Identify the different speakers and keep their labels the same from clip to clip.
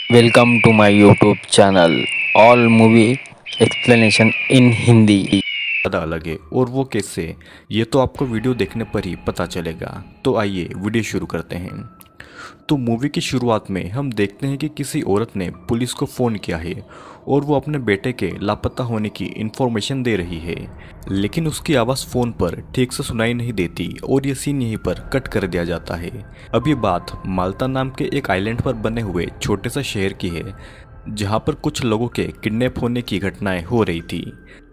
Speaker 1: Welcome to my YouTube channel. All movie explanation in Hindi.
Speaker 2: ज़्यादा अलग है और वो कैसे, ये तो आपको वीडियो देखने पर ही पता चलेगा। तो आइए वीडियो शुरू करते हैं। तो मूवी की शुरुआत में हम देखते हैं कि किसी औरत ने पुलिस को फ़ोन किया है और वो अपने बेटे के लापता होने की इन्फॉर्मेशन दे रही है, लेकिन उसकी आवाज़ फ़ोन पर ठीक से सुनाई नहीं देती और ये सीन यहीं पर कट कर दिया जाता है। अब ये बात माल्टा नाम के एक आइलैंड पर बने हुए छोटे से शहर की है, जहां पर कुछ लोगों के किडनैप होने की घटनाएं हो रही थी,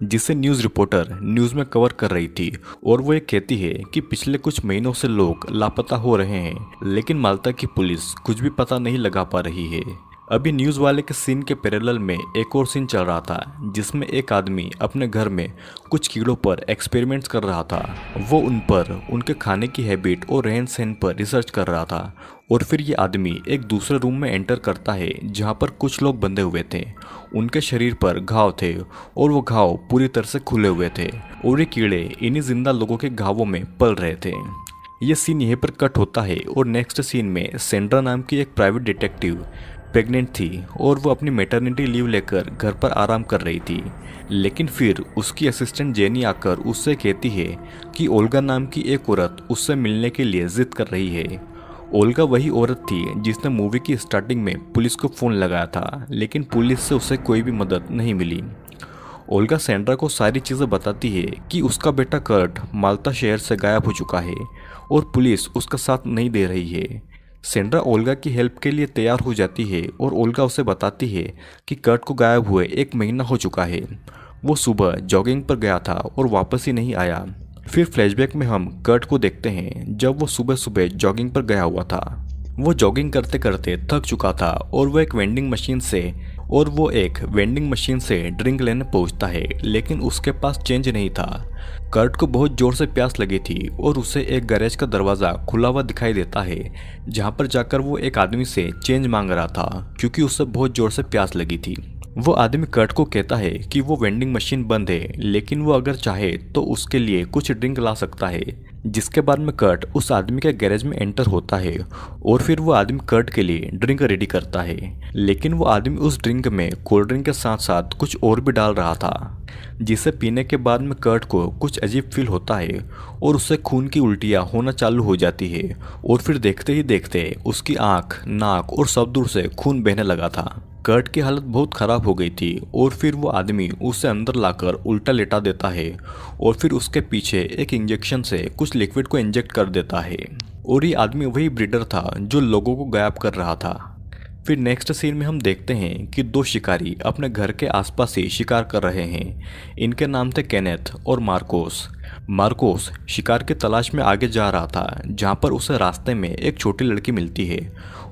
Speaker 2: जिसे न्यूज़ रिपोर्टर न्यूज़ में कवर कर रही थी। और वो ये कहती है कि पिछले कुछ महीनों से लोग लापता हो रहे हैं, लेकिन माल्टा की पुलिस कुछ भी पता नहीं लगा पा रही है। अभी न्यूज़ वाले के सीन के पैरेलल में एक और सीन चल रहा था, जिसमें एक आदमी अपने घर में कुछ कीड़ों पर एक्सपेरिमेंट्स कर रहा था। वो उन पर, उनके खाने की हैबिट और रहन सहन पर रिसर्च कर रहा था। और फिर ये आदमी एक दूसरे रूम में एंटर करता है, जहाँ पर कुछ लोग बंधे हुए थे। उनके शरीर पर घाव थे और वो घाव पूरी तरह से खुले हुए थे, और ये कीड़े इन्हीं जिंदा लोगों के घावों में पल रहे थे। ये सीन यहीं पर कट होता है और नेक्स्ट सीन में सेंड्रा नाम की एक प्राइवेट डिटेक्टिव प्रेग्नेंट थी और वो अपनी मैटरनिटी लीव लेकर घर पर आराम कर रही थी। लेकिन फिर उसकी असिस्टेंट जेनी आकर उससे कहती है कि ओल्गा नाम की एक औरत उससे मिलने के लिए जिद कर रही है। ओल्गा वही औरत थी जिसने मूवी की स्टार्टिंग में पुलिस को फ़ोन लगाया था, लेकिन पुलिस से उसे कोई भी मदद नहीं मिली। ओल्गा सेंड्रा को सारी चीज़ें बताती है कि उसका बेटा कर्ट माल्टा शहर से गायब हो चुका है और पुलिस उसका साथ नहीं दे रही है। सेंड्रा ओल्गा की हेल्प के लिए तैयार हो जाती है और ओल्गा उसे बताती है कि कर्ट को गायब हुए 1 महीना हो चुका है। वो सुबह जॉगिंग पर गया था और वापस ही नहीं आया। फिर फ्लैशबैक में हम कर्ट को देखते हैं जब वो सुबह सुबह जॉगिंग पर गया हुआ था। वो जॉगिंग करते करते थक चुका था और वो एक वेंडिंग मशीन से ड्रिंक लेने पहुंचता है, लेकिन उसके पास चेंज नहीं था। कर्ट को बहुत जोर से प्यास लगी थी और उसे एक गैरेज का दरवाज़ा खुला हुआ दिखाई देता है, जहां पर जाकर वो एक आदमी से चेंज मांग रहा था, क्योंकि उसे बहुत जोर से प्यास लगी थी। वो आदमी कर्ट को कहता है कि वो वेंडिंग मशीन बंद है, लेकिन वो अगर चाहे तो उसके लिए कुछ ड्रिंक ला सकता है। जिसके बाद में कर्ट उस आदमी के गैरेज में एंटर होता है और फिर वो आदमी कर्ट के लिए ड्रिंक रेडी करता है, लेकिन वो आदमी उस ड्रिंक में कोल्ड ड्रिंक के साथ साथ कुछ और भी डाल रहा था, जिसे पीने के बाद में कर्ट को कुछ अजीब फील होता है और उससे खून की उल्टियाँ होना चालू हो जाती है। और फिर देखते ही देखते उसकी आँख, नाक और सब दूर से खून बहने लगा था। कर्ट की हालत बहुत ख़राब हो गई थी और फिर वो आदमी उसे अंदर लाकर उल्टा लेटा देता है और फिर उसके पीछे एक इंजेक्शन से कुछ लिक्विड को इंजेक्ट कर देता है। और ये आदमी वही ब्रीडर था जो लोगों को गायब कर रहा था। फिर नेक्स्ट सीन में हम देखते हैं कि दो शिकारी अपने घर के आसपास ही शिकार कर रहे हैं। इनके नाम थे केनेथ और मार्कोस। मार्कोस शिकार की तलाश में आगे जा रहा था, जहां पर उसे रास्ते में एक छोटी लड़की मिलती है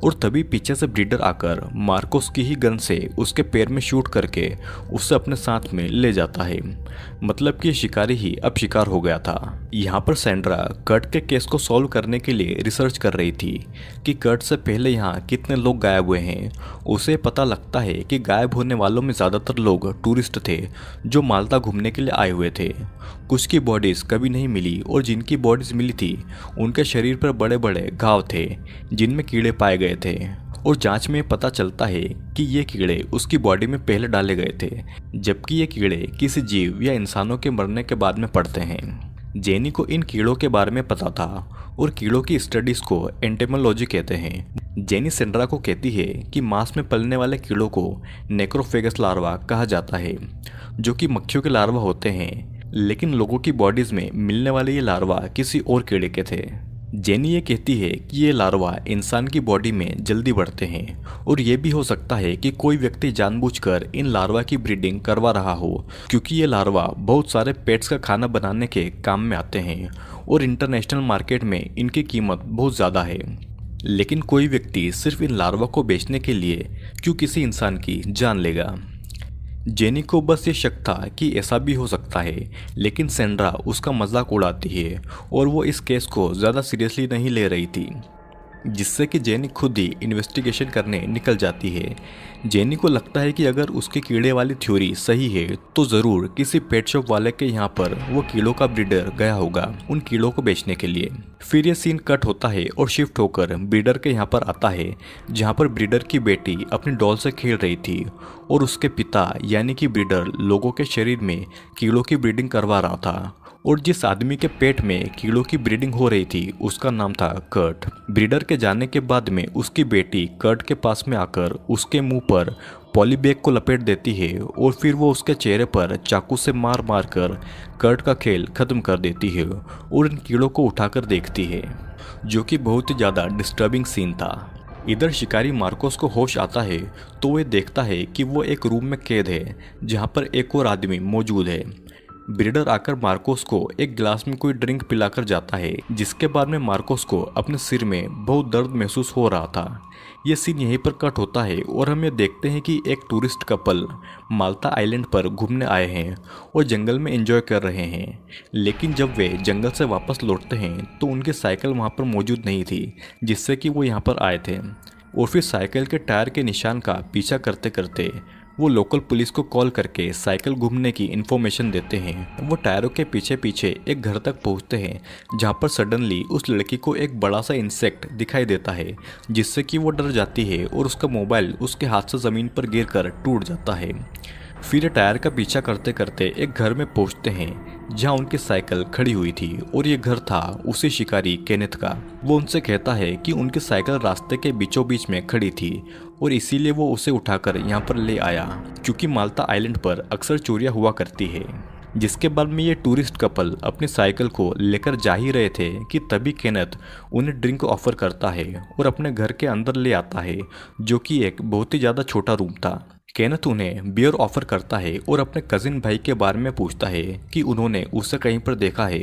Speaker 2: और तभी पीछे से ब्रीडर आकर मार्कोस की ही गन से उसके पैर में शूट करके उसे अपने साथ में ले जाता है। मतलब कि ये शिकारी ही अब शिकार हो गया था। यहाँ पर सेंड्रा कर्ट के केस को सॉल्व करने के लिए रिसर्च कर रही थी कि कर्ट से पहले यहाँ कितने लोग गायब हुए हैं। उसे पता लगता है कि गायब होने वालों में ज़्यादातर लोग टूरिस्ट थे जो माल्टा घूमने के लिए आए हुए थे। कुछ की बॉडीज़ कभी नहीं मिली और जिनकी बॉडीज़ मिली थी उनके शरीर पर बड़े बड़े घाव थे जिनमें कीड़े पाए गए थे। और जांच में पता चलता है कि ये कीड़े उसकी बॉडी में पहले डाले गए थे, जबकि ये कीड़े किसी जीव या इंसानों के मरने के बाद में पड़ते हैं। जेनी को इन कीड़ों के बारे में पता था और कीड़ों की स्टडीज़ को एंटेमोलॉजी कहते हैं। जेनी सेंड्रा को कहती है कि मांस में पलने वाले कीड़ों को नेक्रोफेगस लार्वा कहा जाता है, जो कि मक्खियों के लार्वा होते हैं, लेकिन लोगों की बॉडीज़ में मिलने वाले ये लार्वा किसी और कीड़े के थे। जेनी ये कहती है कि ये लार्वा इंसान की बॉडी में जल्दी बढ़ते हैं और ये भी हो सकता है कि कोई व्यक्ति जानबूझकर इन लार्वा की ब्रीडिंग करवा रहा हो, क्योंकि ये लार्वा बहुत सारे पेट्स का खाना बनाने के काम में आते हैं और इंटरनेशनल मार्केट में इनकी कीमत बहुत ज़्यादा है। लेकिन कोई व्यक्ति सिर्फ इन लार्वा को बेचने के लिए क्यों किसी इंसान की जान लेगा। जेनी को बस ये शक था कि ऐसा भी हो सकता है, लेकिन सेंड्रा उसका मजाक उड़ाती है और वो इस केस को ज़्यादा सीरियसली नहीं ले रही थी। जिससे कि जेनी खुद ही इन्वेस्टिगेशन करने निकल जाती है। जेनी को लगता है कि अगर उसके कीड़े वाली थ्योरी सही है तो ज़रूर किसी पेट शॉप वाले के यहाँ पर वो कीड़ों का ब्रीडर गया होगा उन कीड़ों को बेचने के लिए। फिर ये सीन कट होता है और शिफ्ट होकर ब्रीडर के यहाँ पर आता है, जहाँ पर ब्रीडर की बेटी अपनी डॉल से खेल रही थी और उसके पिता यानी कि ब्रीडर लोगों के शरीर में कीड़ों की ब्रीडिंग करवा रहा था। और जिस आदमी के पेट में कीड़ों की ब्रीडिंग हो रही थी उसका नाम था कर्ट। ब्रीडर के जाने के बाद में उसकी बेटी कर्ट के पास में आकर उसके मुंह पर पॉलीबैग को लपेट देती है और फिर वो उसके चेहरे पर चाकू से मार मार कर कर्ट का खेल खत्म कर देती है और इन कीड़ों को उठाकर देखती है, जो कि बहुत ही ज़्यादा डिस्टर्बिंग सीन था। इधर शिकारी मार्कोस को होश आता है तो वह देखता है कि वो एक रूम में कैद है जहाँ पर एक और आदमी मौजूद है। ब्रीडर आकर मार्कोस को एक गिलास में कोई ड्रिंक पिलाकर जाता है, जिसके बाद में मार्कोस को अपने सिर में बहुत दर्द महसूस हो रहा था। ये सीन यहीं पर कट होता है और हम ये देखते हैं कि एक टूरिस्ट कपल माल्टा आइलैंड पर घूमने आए हैं और जंगल में एंजॉय कर रहे हैं। लेकिन जब वे जंगल से वापस लौटते हैं तो उनकी साइकिल वहाँ पर मौजूद नहीं थी जिससे कि वो यहाँ पर आए थे। और फिर साइकिल के टायर के निशान का पीछा करते करते वो लोकल पुलिस को कॉल करके साइकिल घूमने की इन्फॉर्मेशन देते हैं। वो टायरों के पीछे पीछे एक घर तक पहुंचते हैं जहां पर सडनली उस लड़की को एक बड़ा सा इंसेक्ट दिखाई देता है, जिससे कि वो डर जाती है और उसका मोबाइल उसके हाथ से ज़मीन पर गिरकर टूट जाता है। फिर टायर का पीछा करते करते एक घर में पहुंचते हैं जहां उनकी साइकिल खड़ी हुई थी और ये घर था उसी शिकारी केनेथ का। वो उनसे कहता है कि उनकी साइकिल रास्ते के बीचों बीच में खड़ी थी और इसीलिए वो उसे उठाकर यहाँ पर ले आया, क्योंकि माल्टा आइलैंड पर अक्सर चोरियां हुआ करती है। जिसके बाद में ये टूरिस्ट कपल अपनी साइकिल को लेकर जा ही रहे थे कि तभी केनेथ उन्हें ड्रिंक ऑफर करता है और अपने घर के अंदर ले आता है, जो कि एक बहुत ही ज़्यादा छोटा रूम था। केनेथ उन्हें बियर ऑफर करता है और अपने कजिन भाई के बारे में पूछता है कि उन्होंने उसे कहीं पर देखा है,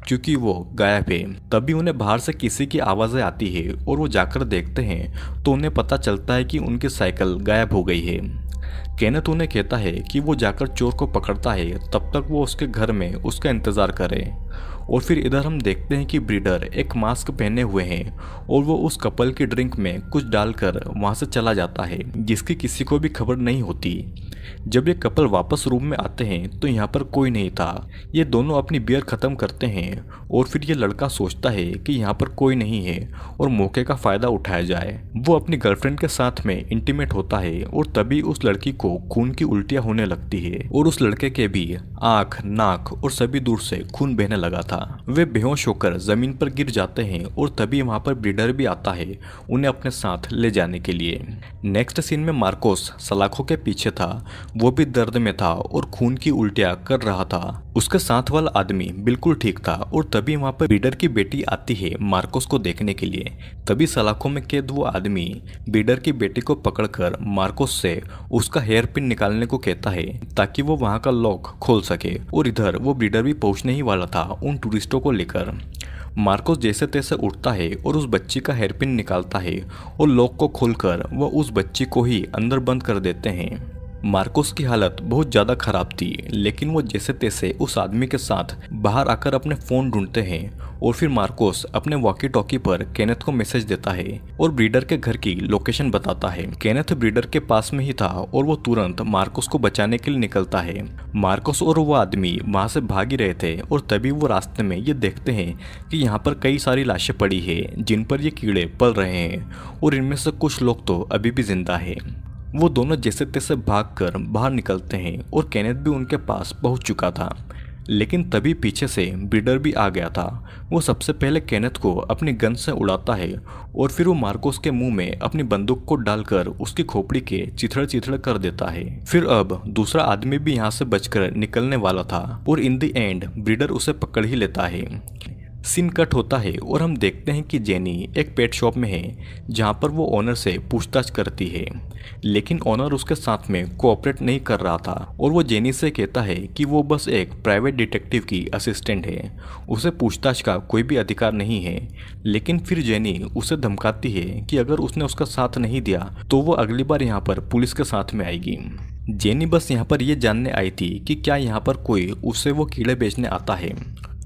Speaker 2: क्योंकि वो गायब है। तभी उन्हें बाहर से किसी की आवाज़ें आती है और वो जाकर देखते हैं तो उन्हें पता चलता है कि उनकी साइकिल गायब हो गई है। केनेथ उन्हें कहता है कि वो जाकर चोर को पकड़ता है, तब तक वो उसके घर में उसका इंतज़ार करे। और फिर इधर हम देखते हैं कि ब्रीडर एक मास्क पहने हुए हैं और वो उस कपल की ड्रिंक में कुछ डालकर वहाँ से चला जाता है, जिसकी किसी को भी खबर नहीं होती। जब ये कपल वापस रूम में आते हैं तो यहाँ पर कोई नहीं था। ये दोनों अपनी बियर ख़त्म करते हैं और फिर ये लड़का सोचता है कि यहाँ पर कोई नहीं है और मौके का फ़ायदा उठाया जाए। वो अपनी गर्लफ्रेंड के साथ में इंटीमेट होता है और तभी उस लड़की को खून की उल्टियाँ होने लगती है और उस लड़के के भी आँख, नाक और सभी दूर से खून बहने लगा था। वे बेहोश होकर ज़मीन पर गिर जाते हैं और तभी वहाँ पर ब्रीडर भी आता है उन्हें अपने साथ ले जाने के लिए। नेक्स्ट सीन में मार्कोस सलाखों के पीछे था। वो भी दर्द में था और खून की उल्टियाँ कर रहा था। उसके साथ वाला आदमी बिल्कुल ठीक था और तभी वहाँ पर ब्रीडर की बेटी आती है मार्कोस को देखने के लिए। तभी सलाखों में कैद वो आदमी ब्रीडर की बेटी को पकड़कर मार्कोस से उसका हेयर पिन निकालने को कहता है ताकि वो वहाँ का लॉक खोल सके। और इधर वो ब्रीडर भी पहुँचने ही वाला था उन टूरिस्टों को लेकर। मार्कोस जैसे तैसे उठता है और उस बच्ची का हेयरपिन निकालता है और लॉक को खोलकर वह उस बच्ची को ही अंदर बंद कर देते हैं। मार्कोस की हालत बहुत ज़्यादा खराब थी, लेकिन वो जैसे तैसे उस आदमी के साथ बाहर आकर अपने फ़ोन ढूंढते हैं और फिर मार्कोस अपने वॉकी टॉकी पर केनेथ को मैसेज देता है और ब्रीडर के घर की लोकेशन बताता है। केनेथ ब्रीडर के पास में ही था और वो तुरंत मार्कोस को बचाने के लिए निकलता है। मार्कोस और वो आदमी वहाँ से भाग ही रहे थे और तभी वो रास्ते में ये देखते हैं कि यहाँ पर कई सारी लाशें पड़ी है जिन पर ये कीड़े पल रहे हैं और इनमें से कुछ लोग तो अभी भी जिंदा है। वो दोनों जैसे तैसे भागकर बाहर निकलते हैं और केनेथ भी उनके पास पहुंच चुका था, लेकिन तभी पीछे से ब्रीडर भी आ गया था। वो सबसे पहले केनेथ को अपनी गन से उड़ाता है और फिर वो मार्कोस के मुंह में अपनी बंदूक को डालकर उसकी खोपड़ी के चिथड़ चिथड़ कर देता है। फिर अब दूसरा आदमी भी यहाँ से बचकर निकलने वाला था और इन द एंड ब्रीडर उसे पकड़ ही लेता है। सीन कट होता है और हम देखते हैं कि जेनी एक पेट शॉप में है जहां पर वो ओनर से पूछताछ करती है, लेकिन ओनर उसके साथ में कोऑपरेट नहीं कर रहा था और वो जेनी से कहता है कि वो बस एक प्राइवेट डिटेक्टिव की असिस्टेंट है, उसे पूछताछ का कोई भी अधिकार नहीं है। लेकिन फिर जेनी उसे धमकाती है कि अगर उसने उसका साथ नहीं दिया तो वो अगली बार यहाँ पर पुलिस के साथ में आएगी। जेनी बस यहाँ पर ये जानने आई थी कि क्या यहाँ पर कोई उससे वो कीड़े बेचने आता है।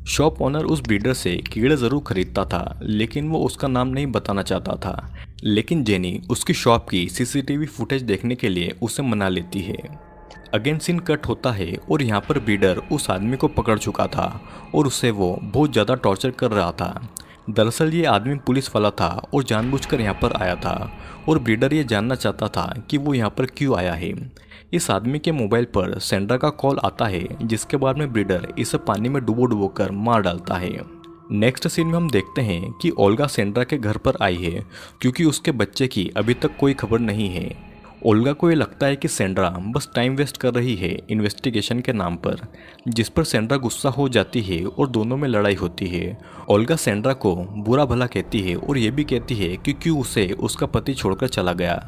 Speaker 2: शॉप ओनर उस ब्रीडर से कीड़े ज़रूर खरीदता था, लेकिन वो उसका नाम नहीं बताना चाहता था। लेकिन जेनी उसकी शॉप की सीसीटीवी फुटेज देखने के लिए उसे मना लेती है। अगेन सीन कट होता है और यहाँ पर ब्रीडर उस आदमी को पकड़ चुका था और उससे वो बहुत ज़्यादा टॉर्चर कर रहा था। दरअसल ये आदमी पुलिस वाला था और जानबूझकर यहाँ पर आया था और ब्रीडर ये जानना चाहता था कि वो यहाँ पर क्यों आया है। इस आदमी के मोबाइल पर सेंड्रा का कॉल आता है, जिसके बाद में ब्रीडर इसे पानी में डुबो कर मार डालता है। नेक्स्ट सीन में हम देखते हैं कि ओल्गा सेंड्रा के घर पर आई है, क्योंकि उसके बच्चे की अभी तक कोई खबर नहीं है। ओल्गा को ये लगता है कि सेंड्रा बस टाइम वेस्ट कर रही है इन्वेस्टिगेशन के नाम पर, जिस पर सेंड्रा गुस्सा हो जाती है और दोनों में लड़ाई होती है। ओल्गा सेंड्रा को बुरा भला कहती है और ये भी कहती है कि क्यों उसे उसका पति छोड़कर चला गया।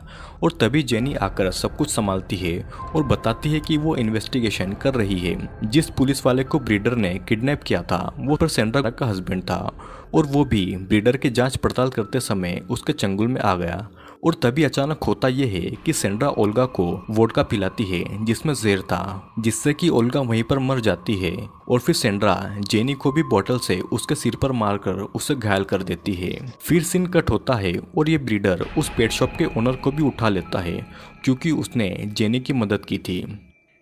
Speaker 2: और तभी जेनी आकर सब कुछ संभालती है और बताती है कि वो इन्वेस्टिगेशन कर रही है। जिस पुलिस वाले को ब्रीडर ने किडनैप किया था वो पर सेंड्रा का हस्बैंड था और वो भी ब्रीडर की जांच पड़ताल करते समय उसके चंगुल में आ गया। और तभी अचानक होता यह है कि सेंड्रा ओल्गा को वोडका पिलाती है जिसमें जहर था, जिससे कि ओल्गा वहीं पर मर जाती है। और फिर सेंड्रा जेनी को भी बोतल से उसके सिर पर मारकर उसे घायल कर देती है। फिर सीन कट होता है और ये ब्रीडर उस पेट शॉप के ओनर को भी उठा लेता है, क्योंकि उसने जेनी की मदद की थी।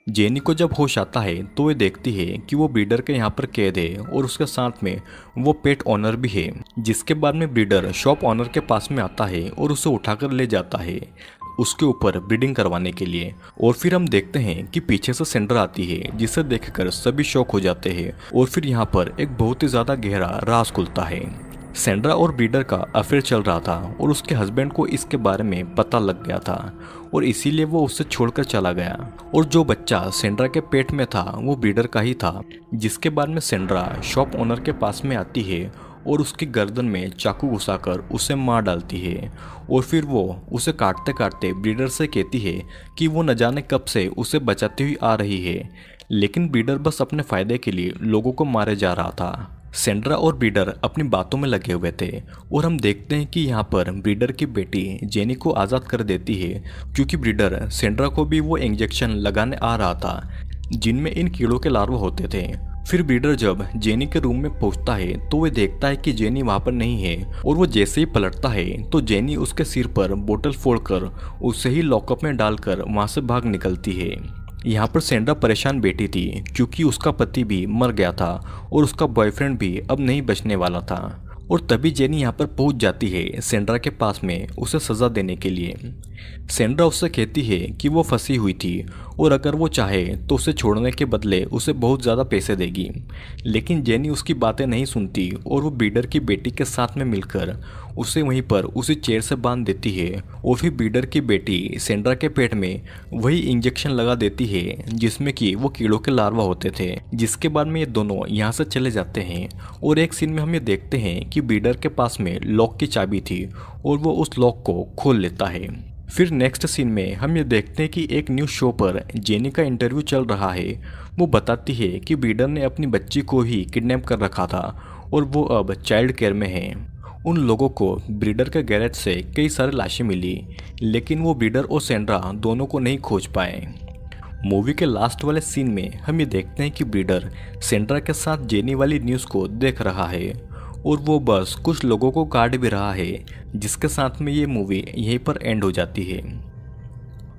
Speaker 2: जेनी को जब होश आता है तो वे देखती है कि वो ब्रीडर के यहाँ पर कैद है और उसके साथ में वो पेट ऑनर भी है। जिसके बाद में ब्रीडर शॉप ऑनर के पास में आता है और उसे उठाकर ले जाता है उसके ऊपर ब्रीडिंग करवाने के लिए। और फिर हम देखते हैं कि पीछे से सेंड्रा आती है, जिसे देखकर सभी शॉक हो जाते हैं। और फिर यहाँ पर एक बहुत ही ज़्यादा गहरा राज खुलता है। सेंड्रा और ब्रीडर का अफेयर चल रहा था और उसके हस्बैंड को इसके बारे में पता लग गया था और इसीलिए वो उससे छोड़कर चला गया। और जो बच्चा सेंड्रा के पेट में था वो ब्रीडर का ही था। जिसके बाद में सेंड्रा शॉप ओनर के पास में आती है और उसकी गर्दन में चाकू घुसाकर उसे मार डालती है। और फिर वो उसे काटते काटते ब्रीडर से कहती है कि वो न जाने कब से उसे बचाती हुई आ रही है, लेकिन ब्रीडर बस अपने फायदे के लिए लोगों को मारे जा रहा था। सेंड्रा और ब्रीडर अपनी बातों में लगे हुए थे और हम देखते हैं कि यहाँ पर ब्रीडर की बेटी जेनी को आज़ाद कर देती है, क्योंकि ब्रीडर सेंड्रा को भी वो इंजेक्शन लगाने आ रहा था जिनमें इन कीड़ों के लार्वा होते थे। फिर ब्रीडर जब जेनी के रूम में पहुंचता है तो वह देखता है कि जेनी वहां पर नहीं है और वो जैसे ही पलटता है तो जेनी उसके सिर पर बोतल फोड़कर उसे ही लॉकअप में डालकर वहां से भाग निकलती है। यहाँ पर सेंड्रा परेशान बैठी थी, क्योंकि उसका पति भी मर गया था और उसका बॉयफ्रेंड भी अब नहीं बचने वाला था। और तभी जेनी यहाँ पर पहुँच जाती है सेंड्रा के पास में उसे सज़ा देने के लिए। सेंड्रा उससे कहती है कि वो फंसी हुई थी और अगर वो चाहे तो उसे छोड़ने के बदले उसे बहुत ज़्यादा पैसे देगी। लेकिन जेनी उसकी बातें नहीं सुनती और वो ब्रीडर की बेटी के साथ में मिलकर उसे वहीं पर उसी चेयर से बांध देती है। और फिर ब्रीडर की बेटी सेंड्रा के पेट में वही इंजेक्शन लगा देती है जिसमें कि वो कीड़ों के लार्वा होते थे। जिसके बाद में ये दोनों यहाँ से चले जाते हैं और एक सीन में हम ये देखते हैं कि ब्रीडर के पास में लॉक की चाबी थी और वो उस लॉक को खोल लेता है। फिर नेक्स्ट सीन में हम ये देखते हैं कि एक न्यूज़ शो पर जेनी का इंटरव्यू चल रहा है। वो बताती है कि ब्रीडर ने अपनी बच्ची को ही किडनैप कर रखा था और वो अब चाइल्ड केयर में है। उन लोगों को ब्रीडर के गैरेज से कई सारे लाशें मिली, लेकिन वो ब्रीडर और सेंड्रा दोनों को नहीं खोज पाए। मूवी के लास्ट वाले सीन में हम ये देखते हैं कि ब्रीडर सेंड्रा के साथ जेनी वाली न्यूज़ को देख रहा है और वो बस कुछ लोगों को काट भी रहा है, जिसके साथ में ये मूवी यहीं पर एंड हो जाती है।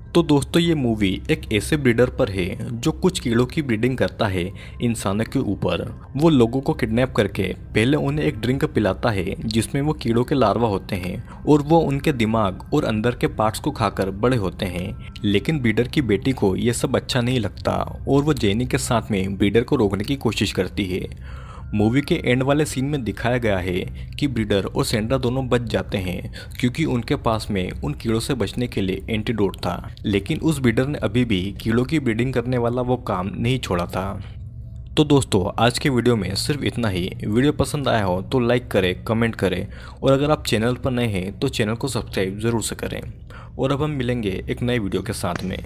Speaker 2: तो दोस्तों ये मूवी एक ऐसे ब्रीडर पर है जो कुछ कीड़ों की ब्रीडिंग करता है इंसानों के ऊपर। वो लोगों को किडनैप करके पहले उन्हें एक ड्रिंक पिलाता है जिसमें वो कीड़ों के लार्वा होते हैं और वो उनके दिमाग और अंदर के पार्ट्स को खाकर बड़े होते हैं। लेकिन ब्रीडर की बेटी को ये सब अच्छा नहीं लगता और वो जेनी के साथ में ब्रीडर को रोकने की कोशिश करती है। मूवी के एंड वाले सीन में दिखाया गया है कि ब्रीडर और सेंड्रा दोनों बच जाते हैं, क्योंकि उनके पास में उन कीड़ों से बचने के लिए एंटीडोट था। लेकिन उस ब्रीडर ने अभी भी कीड़ों की ब्रीडिंग करने वाला वो काम नहीं छोड़ा था। तो दोस्तों आज के वीडियो में सिर्फ इतना ही। वीडियो पसंद आया हो तो लाइक करें, कमेंट करें और अगर आप चैनल पर नए हैं तो चैनल को सब्सक्राइब ज़रूर से करें। और अब हम मिलेंगे एक नए वीडियो के साथ में।